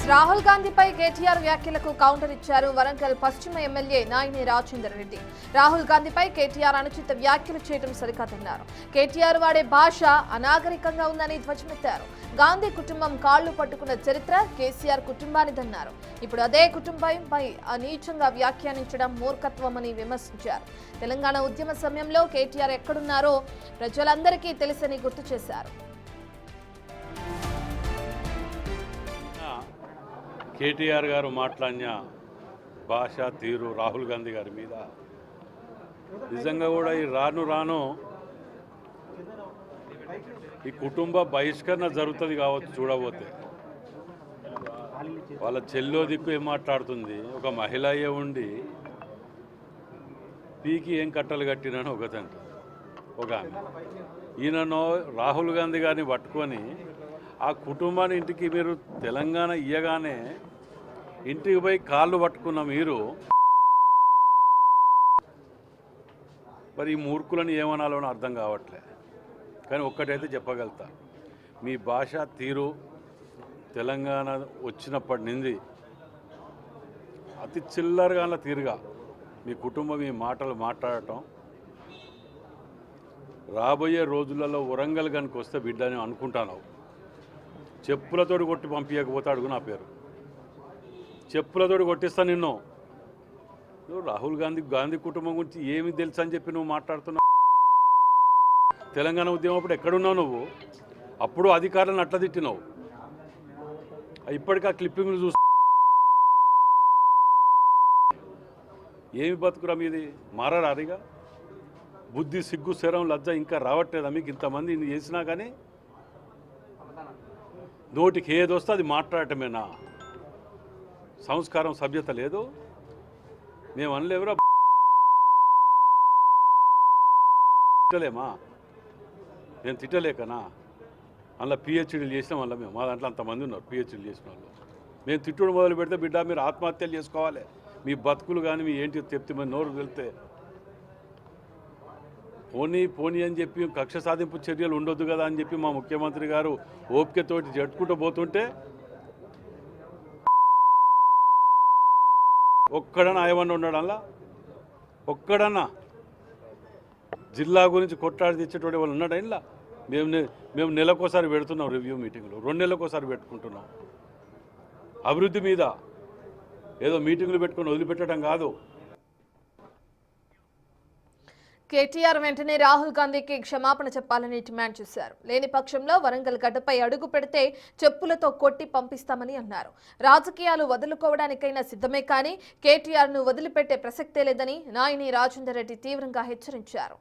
రాహుల్ గాంధీపై కేటీఆర్ వ్యాఖ్యలకు కౌంటర్ ఇచ్చారు వరంగల్ పశ్చిమ ఎమ్మెల్యే నాయిని రాజేందర్ రెడ్డి. రాహుల్ గాంధీపై కేటీఆర్ అనుచిత వ్యాఖ్యలు చేయడం సరికాదన్నారు. కేటీఆర్ వాడే భాష అనాగరికంగా ఉందని ధ్వజమెత్తారు. గాంధీ కుటుంబం కాళ్లు పట్టుకున్న చరిత్ర కేసీఆర్ కుటుంబానిదన్నారు. ఇప్పుడు అదే కుటుంబంపై అనీచంగా వ్యాఖ్యానించడం మూర్ఖత్వమని విమర్శించారు. తెలంగాణ ఉద్యమ సమయంలో కేటీఆర్ ఎక్కడున్నారో ప్రజలందరికీ తెలుసని గుర్తు చేశారు. కేటీఆర్ గారు మాట్లాడిన భాష తీరు రాహుల్ గాంధీ గారి మీద నిజంగా కూడా ఈ రాను ఈ కుటుంబ బహిష్కరణ జరుగుతుంది కావచ్చు. చూడబోతే వాళ్ళ చెల్లో దిక్కు ఏం మాట్లాడుతుంది, ఒక మహిళ అయ్యే ఉండి పీకి ఏం కట్టలు కట్టినని ఒకతంట ఒక ఆమె. ఈయనను రాహుల్ గాంధీ గారిని పట్టుకొని ఆ కుటుంబాన్ని ఇంటికి మీరు తెలంగాణ ఇయ్యగానే ఇంటికి పోయి కాళ్ళు పట్టుకున్న మీరు మరి ఈ మూర్ఖులను ఏమనాలో అర్థం కావట్లే. కానీ ఒక్కటైతే చెప్పగలుగుతా, మీ భాష తీరు తెలంగాణ వచ్చినప్పటి నుండి అతి చిల్లరగా తీరుగా మీ కుటుంబం ఈ మాటలు మాట్లాడటం రాబోయే రోజులలో వరంగల్ కనుక వస్తే బిడ్డని అనుకుంటాను. చెప్పులతోటి కొట్టి పంపించకపోతే అడుగు నా పేరు, చెప్పులతోటి కొట్టిస్తా నిన్ను. నువ్వు రాహుల్ గాంధీ కుటుంబం గురించి ఏమి తెలుసు అని చెప్పి నువ్వు మాట్లాడుతున్నావు. తెలంగాణ ఉద్యమం అప్పుడు ఎక్కడున్నావు నువ్వు? అప్పుడు అధికారులను అట్లా తిట్టినావు. ఇప్పటికీ ఆ క్లిప్పింగ్లు చూసి ఏమి బతుకురా మీది? మారారిగా బుద్ధి సిగ్గు శరం లజ్జ ఇంకా రావట్లేదా మీకు? ఇంతమంది ఇన్ని చేసినా కానీ నోటికి ఏదొస్తే అది మాట్లాడటమేనా? సంస్కారం సభ్యత లేదు. మేము అనలేవురా తిట్టలేమా? నేను తిట్టలేకనా? అందులో పిహెచ్డీలు చేసినాం. వల్ల మేము మా దాంట్లో అంతమంది ఉన్నారు పిహెచ్డీలు చేసిన వాళ్ళు. మేము తిట్టుడు మొదలు పెడితే బిడ్డ మీరు ఆత్మహత్యలు చేసుకోవాలి, మీ బతుకులు కానీ మీ ఏంటి చెప్తే మరి నోరు వెళ్తే పోనీ అని చెప్పి కక్ష సాధింపు చర్యలు ఉండొద్దు కదా అని చెప్పి మా ముఖ్యమంత్రి గారు ఓపికతోటి జట్టుకుంటూ పోతుంటే ఒక్కడన్నా ఏమన్నా ఉన్నాడు? అలా ఒక్కడన్నా జిల్లా గురించి కొట్లాడి తెచ్చేటోడు వాళ్ళు ఉన్నాడు? ఇలా మేము నెలకోసారి పెడుతున్నాం రివ్యూ మీటింగ్లు, 2 నెలలకోసారి పెట్టుకుంటున్నాం. అభివృద్ధి మీద ఏదో మీటింగులు పెట్టుకొని వదిలిపెట్టడం కాదు. కేటీఆర్ వెంటనే రాహుల్ గాంధీకి క్షమాపణ చెప్పాలని డిమాండ్ చేశారు. లేని పక్షంలో వరంగల్ గడ్డపై అడుగు పెడితే చెప్పులతో కొట్టి పంపిస్తామని అన్నారు. రాజకీయాలు వదులుకోవడానికైనా సిద్ధమే కానీ కేటీఆర్ ను వదిలిపెట్టే ప్రసక్తే లేదని నాయిని రాజేందర్ రెడ్డి తీవ్రంగా హెచ్చరించారు.